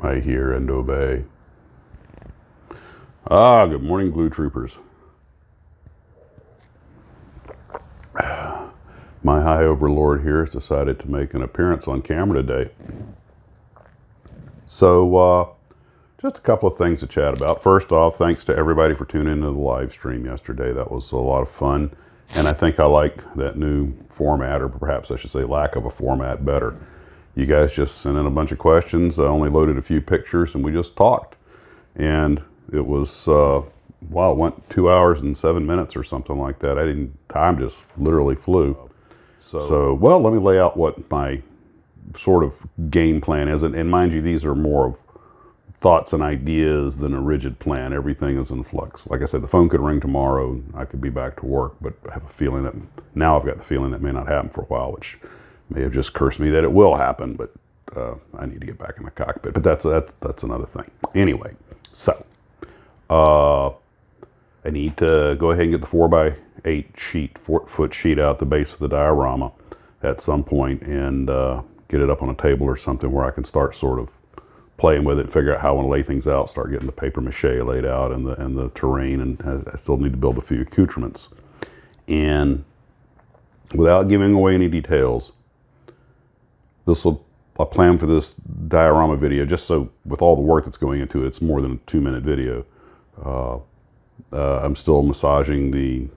I hear and obey. Ah, good morning, Glue Troopers. My high overlord here has decided to make an appearance on camera today. So, just a couple of things to chat about. First off, thanks to everybody for tuning into the live stream yesterday. That was a lot of fun. And I think I like that new format, or perhaps I should say lack of a format, better. You guys just sent in a bunch of questions. I only loaded a few pictures and we just talked. And it was, wow, it went 2 hours and 7 minutes or something like that. Time just literally flew. So, well, let me lay out what my sort of game plan is. And mind you, these are more of thoughts and ideas than a rigid plan. Everything is in flux. Like I said, the phone could ring tomorrow. I could be back to work, but I have a feeling that now I've got the feeling that may not happen for a while, which may have just cursed me that it will happen, but I need to get back in the cockpit. But that's another thing. Anyway, so I need to go ahead and get the 4x8 sheet, 4-foot sheet out the base of the diorama at some point and get it up on a table or something where I can start sort of playing with it, figure out how I want to lay things out, start getting the paper mache laid out and the terrain, and I still need to build a few accoutrements. And without giving away any details, I plan for this diorama video, just so with all the work that's going into it, it's more than a 2-minute video. I'm still massaging the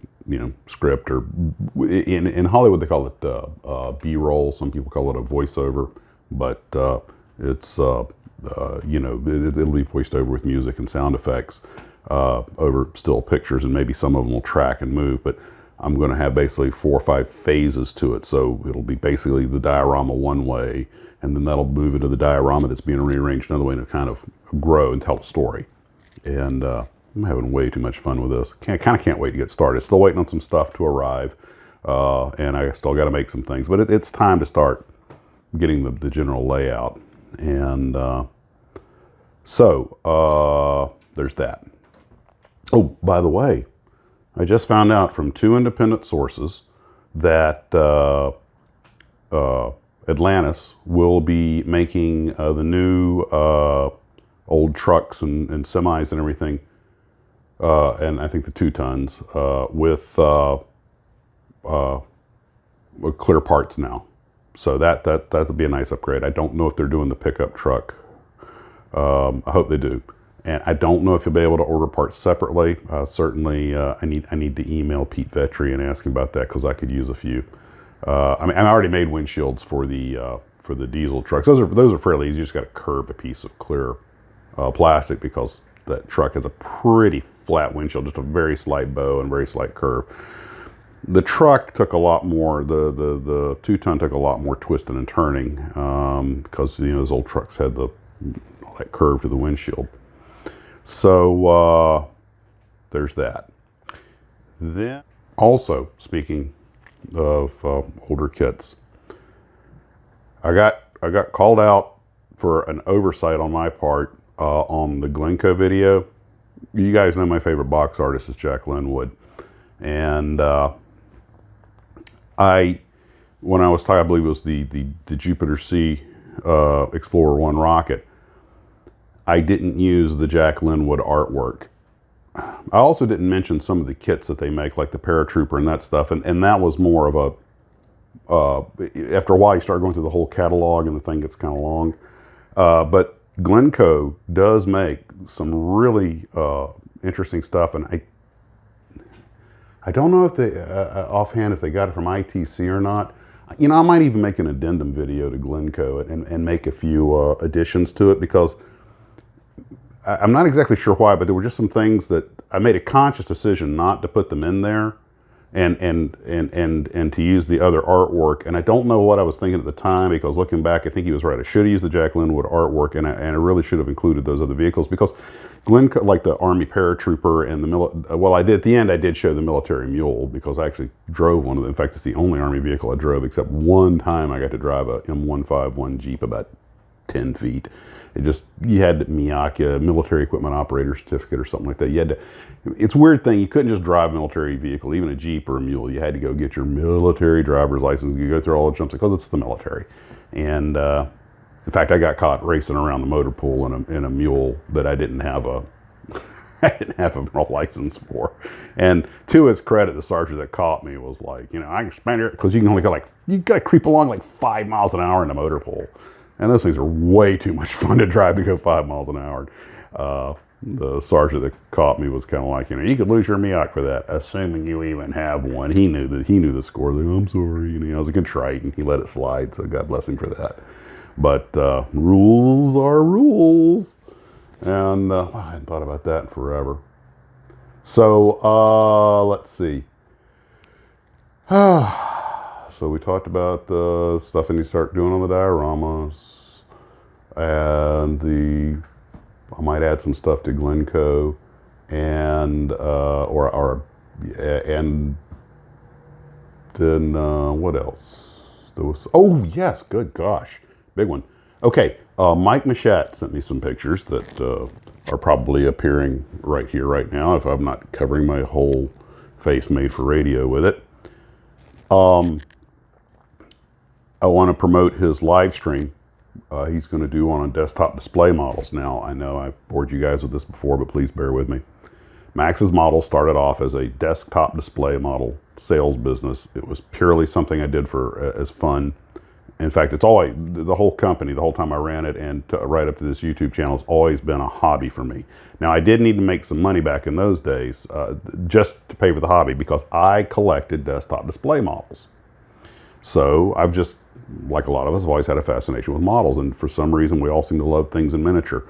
script, or in Hollywood they call it B-roll. Some people call it a voiceover, but it's it'll be voiced over with music and sound effects over still pictures, and maybe some of them will track and move, but I'm going to have basically 4 or 5 phases to it. So it'll be basically the diorama one way, and then that'll move into the diorama that's being rearranged another way, and kind of grow and tell a story. And I'm having way too much fun with this. Kind of can't wait to get started. Still waiting on some stuff to arrive, and I still got to make some things, but it's time to start getting the general layout. And so there's that. Oh, by the way, I just found out from 2 independent sources that Atlantis will be making the new old trucks and semis and everything, and I think the 2 tons with clear parts now. So that'll be a nice upgrade. I don't know if they're doing the pickup truck. I hope they do. And I don't know if you'll be able to order parts separately. Certainly, I need to email Pete Vetri and ask him about that, because I could use a few. I mean, I already made windshields for the diesel trucks. Those are fairly easy. You just got to curve a piece of clear plastic, because that truck has a pretty flat windshield, just a very slight bow and very slight curve. The truck took a lot more. The 2-ton took a lot more twisting and turning, because those old trucks had all that curve to the windshield. So there's that. Then also, speaking of older kits, I got called out for an oversight on my part on the Glencoe video. You guys know my favorite box artist is Jack Linwood, and when I was talking, I believe it was the Jupiter C Explorer 1 rocket, I didn't use the Jack Linwood artwork. I also didn't mention some of the kits that they make, like the Paratrooper and that stuff, and that was more of a, after a while you start going through the whole catalog and the thing gets kind of long. But Glencoe does make some really interesting stuff, and I don't know if they, offhand, if they got it from ITC or not. I might even make an addendum video to Glencoe and make a few additions to it, because I'm not exactly sure why, but there were just some things that I made a conscious decision not to put them in there, and to use the other artwork. And I don't know what I was thinking at the time, because looking back, I think he was right. I should have used the Jack Linwood artwork, and I really should have included those other vehicles, because Glencoe, like the Army Paratrooper and at the end I did show the military mule, because I actually drove one of them. In fact, it's the only Army vehicle I drove, except one time I got to drive a M151 Jeep about 10 feet. You had MIAC, military equipment operator certificate or something like that. It's a weird thing. You couldn't just drive a military vehicle, even a Jeep or a mule. You had to go get your military driver's license. You go through all the jumps, because it's the military. And In fact, I got caught racing around the motor pool in a mule that I didn't have a I didn't have a license for. And to his credit, the sergeant that caught me was like, you know, I can spend it because you can only go you got to creep along like 5 miles an hour in a motor pool. And those things are way too much fun to drive to go 5 miles an hour. The sergeant that caught me was kind of like, you know, you could lose your Miak for that, assuming you even have one. He knew the score. Like, I'm sorry. You know, I was a contrite, and he let it slide. So God bless him for that. But rules are rules. And I hadn't thought about that in forever. So let's see. So we talked about the stuff I need to start doing on the dioramas, and I might add some stuff to Glencoe, and and then what else? There was, oh yes, good gosh, big one. Okay, Mike Machat sent me some pictures that are probably appearing right here, right now, if I'm not covering my whole face made for radio with it. I want to promote his live stream he's going to do on desktop display models. Now, I know I've bored you guys with this before, but please bear with me. Max's model started off as a desktop display model sales business. It was purely something I did for as fun. In fact, it's all the whole company, the whole time I ran it, and right up to this YouTube channel, has always been a hobby for me. Now, I did need to make some money back in those days just to pay for the hobby, because I collected desktop display models. So I've just, like a lot of us, have always had a fascination with models, and for some reason, we all seem to love things in miniature.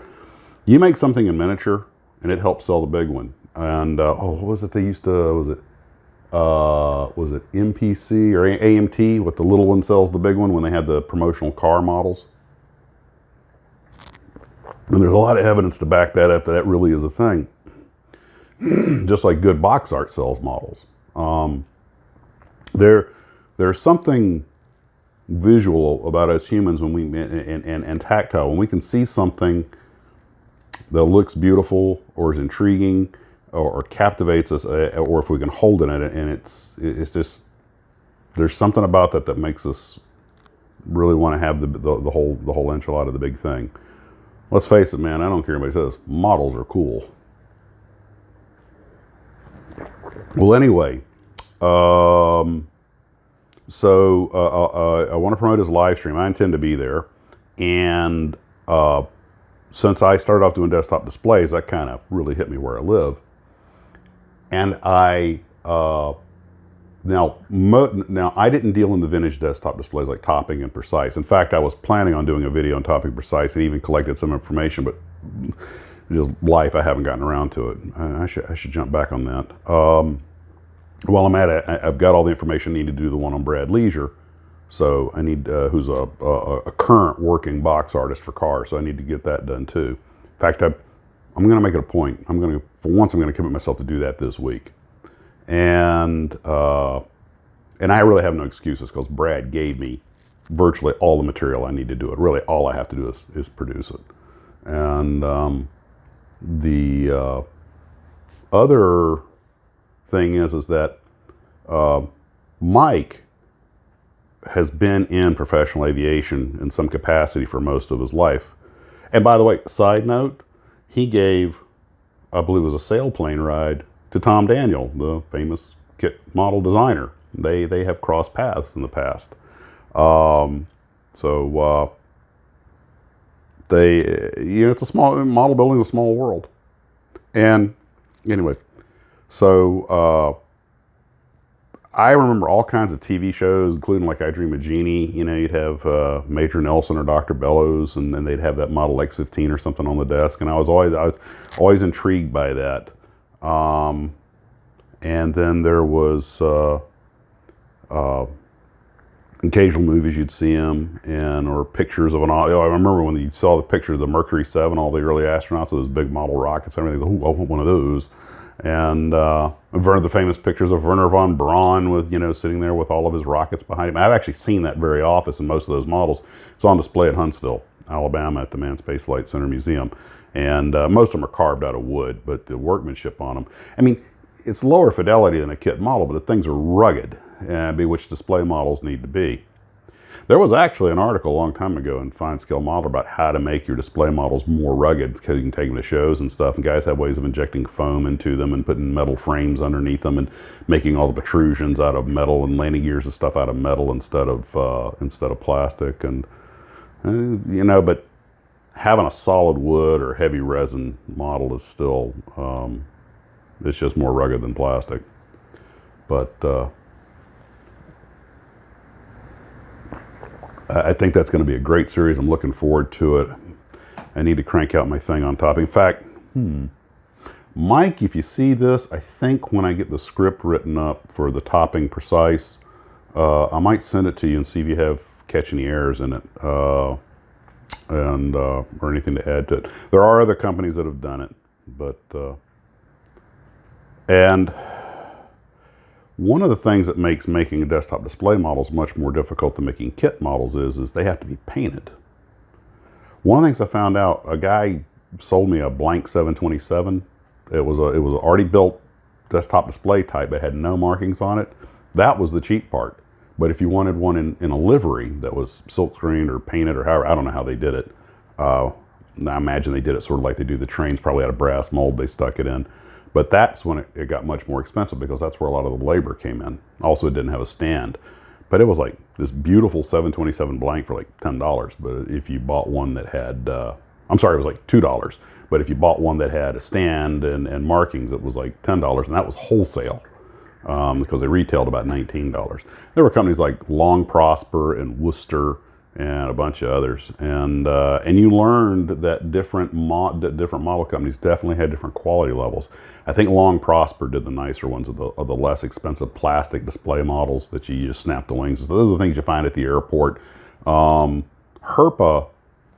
You make something in miniature, and it helps sell the big one. And oh, what was it they used to? Was it MPC or AMT? What the little one sells the big one when they had the promotional car models. And there's a lot of evidence to back that up, that really is a thing. Just like good box art sells models. There's something visual about us humans when we and tactile, when we can see something that looks beautiful or is intriguing or captivates us, or if we can hold it in it, and it's just, there's something about that makes us really want to have the whole enchilada, the big thing. Let's face it, man, I don't care what anybody says, models are cool. Well, anyway, so I want to promote his live stream. I intend to be there, and since I started off doing desktop displays, that kind of really hit me where I live. And I now I didn't deal in the vintage desktop displays like Topping and Precise. In fact, I was planning on doing a video on Topping Precise and even collected some information, but just life, I haven't gotten around to it. I should jump back on that. While I'm at it, I've got all the information I need to do the one on Brad Leisure. So I need, who's a current working box artist for cars, so I need to get that done too. In fact, I'm going to make it a point. For once, I'm going to commit myself to do that this week. And I really have no excuses, because Brad gave me virtually all the material I need to do it. Really, all I have to do is produce it. And the other thing is that Mike has been in professional aviation in some capacity for most of his life. And by the way, side note, he gave, I believe it was a sailplane ride to Tom Daniel, the famous kit model designer. They have crossed paths in the past. It's a small, model building is a small world. And anyway, so I remember all kinds of TV shows, including like I Dream of Jeannie. You know, you'd have Major Nelson or Dr. Bellows, and then they'd have that Model X15 or something on the desk, and I was always intrigued by that. And then there was occasional movies you'd see him in, or pictures of I remember when you saw the pictures of the Mercury 7, all the early astronauts with those big model rockets and everything. Oh, I want one of those. And the famous pictures of Werner von Braun with, sitting there with all of his rockets behind him. I've actually seen that very office in most of those models. It's on display at Huntsville, Alabama, at the Manned Space Flight Center Museum. And most of them are carved out of wood, but the workmanship on them, I mean, it's lower fidelity than a kit model, but the things are rugged, which display models need to be. There was actually an article a long time ago in Fine Scale Model about how to make your display models more rugged, because you can take them to shows and stuff, and guys have ways of injecting foam into them and putting metal frames underneath them and making all the protrusions out of metal and landing gears and stuff out of metal instead of plastic. And you know, but having a solid wood or heavy resin model is still it's just more rugged than plastic. But I think that's going to be a great series. I'm looking forward to it. I need to crank out my thing on top. In fact, Mike, if you see this, I think when I get the script written up for the topping precise, I might send it to you and see if you catch any errors in it, or anything to add to it. There are other companies that have done it, but and one of the things that makes making desktop display models much more difficult than making kit models is they have to be painted. One of the things I found out, a guy sold me a blank 727. It was already built desktop display type, but had no markings on it. That was the cheap part. But if you wanted one in a livery that was silk screened or painted or however, I don't know how they did it. I imagine they did it sort of like they do the trains, probably out of brass mold they stuck it in. But that's when it got much more expensive, because that's where a lot of the labor came in. Also, it didn't have a stand. But it was like this beautiful 727 blank for like $10. But if you bought one that had, I'm sorry, it was like $2. But if you bought one that had a stand and markings, it was like $10. And that was wholesale, because they retailed about $19. There were companies like Long Prosper and Worcester and a bunch of others, and you learned that different model companies definitely had different quality levels. I think Long Prosper did the nicer ones of the less expensive plastic display models that you just snap the wings. So those are the things you find at the airport. Herpa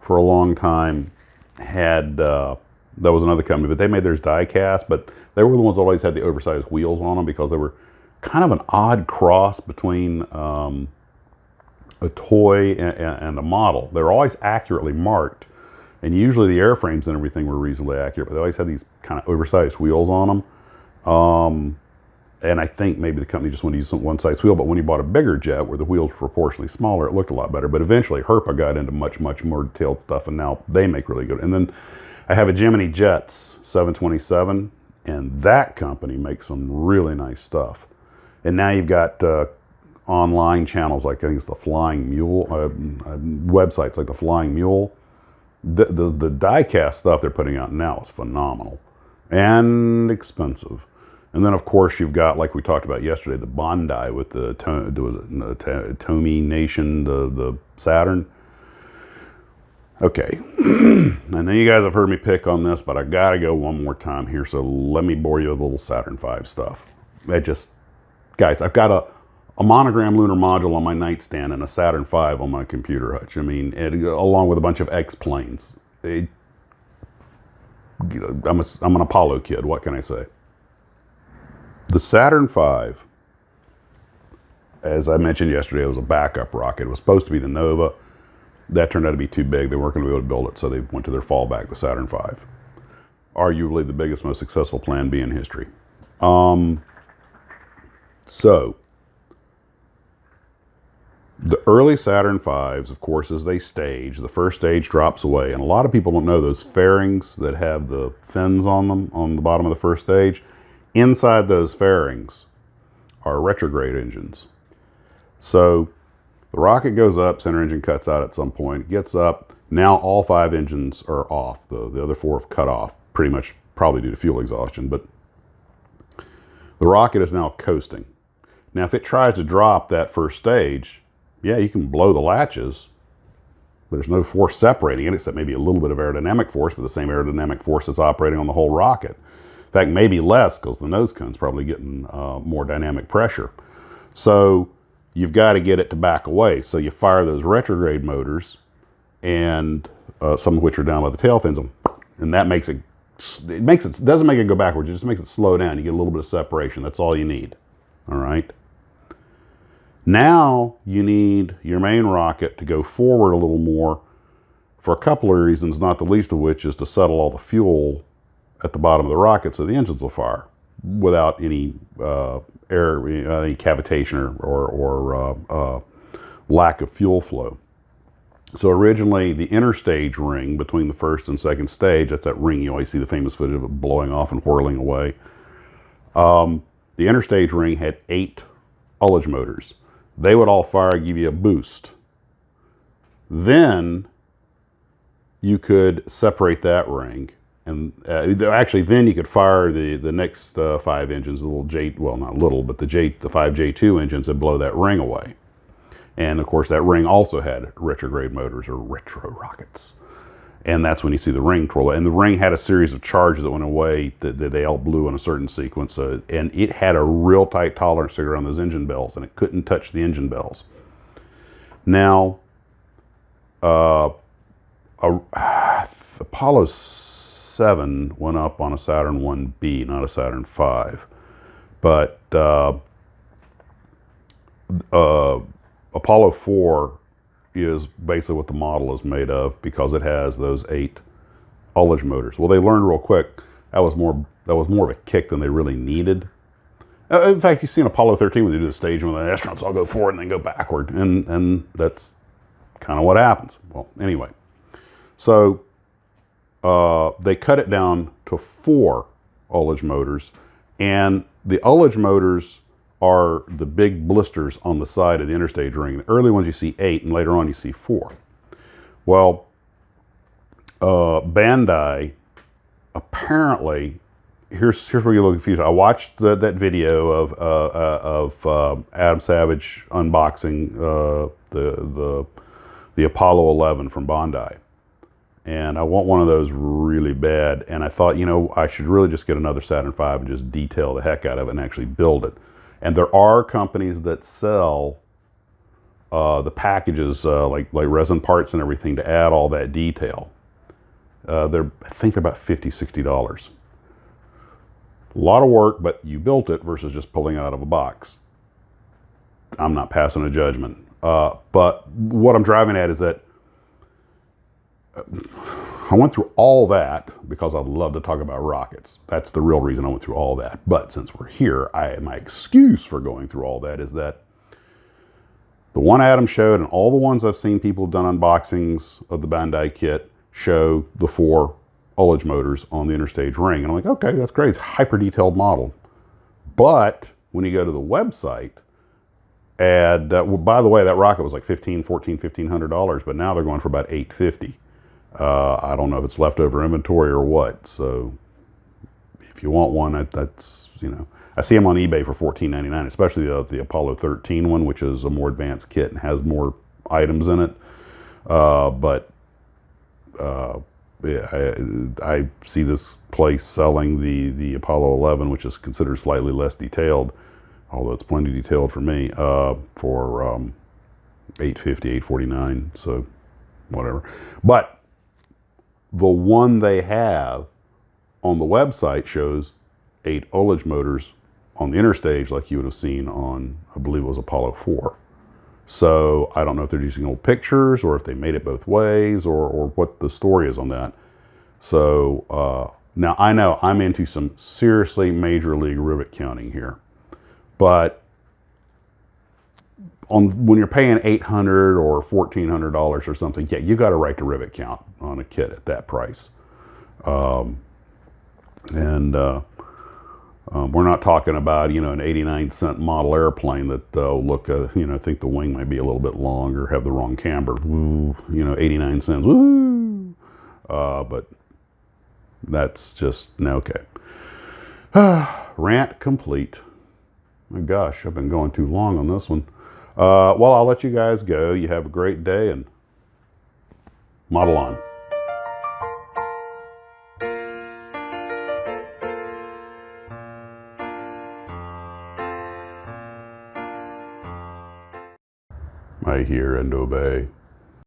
for a long time had that was another company, but they made theirs die cast, but they were the ones that always had the oversized wheels on them, because they were kind of an odd cross between a toy and a model. They're always accurately marked, and usually the airframes and everything were reasonably accurate, but they always had these kind of oversized wheels on them. And I think maybe the company just wanted to use some one-size wheel, but when you bought a bigger jet where the wheels were proportionally smaller, it looked a lot better. But eventually Herpa got into much more detailed stuff, and now they make really good. And then I have a Gemini Jets 727, and that company makes some really nice stuff. And now you've got online channels like, I think it's the Flying Mule, websites like the Flying Mule. The die-cast stuff they're putting out now is phenomenal and expensive. And then, of course, you've got, like we talked about yesterday, the Bandai with the Tomy Nation, the Saturn. Okay, I know you guys have heard me pick on this, but I gotta go one more time here, so let me bore you with a little Saturn V stuff. Guys, I've got a monogram lunar module on my nightstand and a Saturn V on my computer hutch. I mean, along with a bunch of X-planes. I'm an Apollo kid, what can I say? The Saturn V, as I mentioned yesterday, it was a backup rocket. It was supposed to be the Nova. That turned out to be too big. They weren't going to be able to build it, so they went to their fallback, the Saturn V. Arguably the biggest, most successful Plan B in history. So, the early Saturn Vs, of course, as they stage, the first stage drops away. And a lot of people don't know those fairings that have the fins on them on the bottom of the first stage. Inside those fairings are retrograde engines. So the rocket goes up, center engine cuts out at some point, it gets up. Now all 5 engines are off. The other 4 have cut off, pretty much probably due to fuel exhaustion. But the rocket is now coasting. Now if it tries to drop that first stage, yeah, you can blow the latches, but there's no force separating it, except maybe a little bit of aerodynamic force, but the same aerodynamic force that's operating on the whole rocket. In fact, maybe less, because the nose cone's probably getting more dynamic pressure. So you've got to get it to back away. So you fire those retrograde motors, and some of which are down by the tail fins, and that doesn't make it go backwards, it just makes it slow down. You get a little bit of separation. That's all you need. All right. Now you need your main rocket to go forward a little more for a couple of reasons, not the least of which is to settle all the fuel at the bottom of the rocket so the engines will fire without any air, any cavitation or lack of fuel flow. So originally, the Interstage Ring between the first and second stage, that's that ring you always see the famous footage of it blowing off and whirling away. The Interstage Ring had 8 ullage motors. They would all fire, give you a boost. Then you could separate that ring, and actually then you could fire the next 5 engines, the little J, well not little, but the 5 J2 engines, and blow that ring away. And of course that ring also had retrograde motors, or retro rockets. And that's when you see the ring twirl. And the ring had a series of charges that went away that they all blew in a certain sequence. And it had a real tight tolerance figure on those engine bells, and it couldn't touch the engine bells. Now, Apollo 7 went up on a Saturn 1B, not a Saturn V. But Apollo 4 is basically what the model is made of, because it has those 8 ullage motors. Well, they learned real quick that was more of a kick than they really needed. In fact, you see in Apollo 13 when they do the stage when the astronauts all go forward and then go backward, and that's kind of what happens. Well, anyway, so they cut it down to 4 ullage motors, and the ullage motors are the big blisters on the side of the Interstage Ring. The early ones you see 8, and later on you see 4. Well, Bandai, apparently, here's where you look confused. I watched that video of Adam Savage unboxing the Apollo 11 from Bandai. And I want one of those really bad. And I thought, you know, I should really just get another Saturn V and just detail the heck out of it and actually build it. And there are companies that sell the packages, like resin parts and everything, to add all that detail. I think they're about $50, $60. A lot of work, but you built it versus just pulling it out of a box. I'm not passing a judgment. But what I'm driving at is that I went through all that because I love to talk about rockets. That's the real reason I went through all that. But since we're here, my excuse for going through all that is that the one Adam showed, and all the ones I've seen people have done unboxings of the Bandai kit, show the 4 ullage motors on the Interstage Ring. And I'm like, okay, that's great. It's a hyper-detailed model. But when you go to the website, and well, by the way, that rocket was like $1,500, but now they're going for about $850. I don't know if it's leftover inventory or what. So if you want one, that's, you know, I see them on eBay for $14.99, especially the Apollo 13 one, which is a more advanced kit and has more items in it. Yeah, I see this place selling the Apollo 11, which is considered slightly less detailed, although it's plenty detailed for me, for $850, $849, so whatever. But the one they have on the website shows 8 ullage motors on the Interstage, like you would have seen on, I believe it was Apollo 4. So I don't know if they're using old pictures or if they made it both ways, or what the story is on that. So now I know I'm into some seriously major league rivet counting here, but when you're paying $800 or $1,400 or something, yeah, you got a right to rivet count on a kit at that price. We're not talking about, you know, an 89-cent model airplane that look, you know, think the wing might be a little bit long or have the wrong camber. Woo, you know, 89 cents. Woo! But that's just okay. Rant complete. My gosh, I've been going too long on this one. Well, I'll let you guys go. You have a great day and model on. I hear and obey.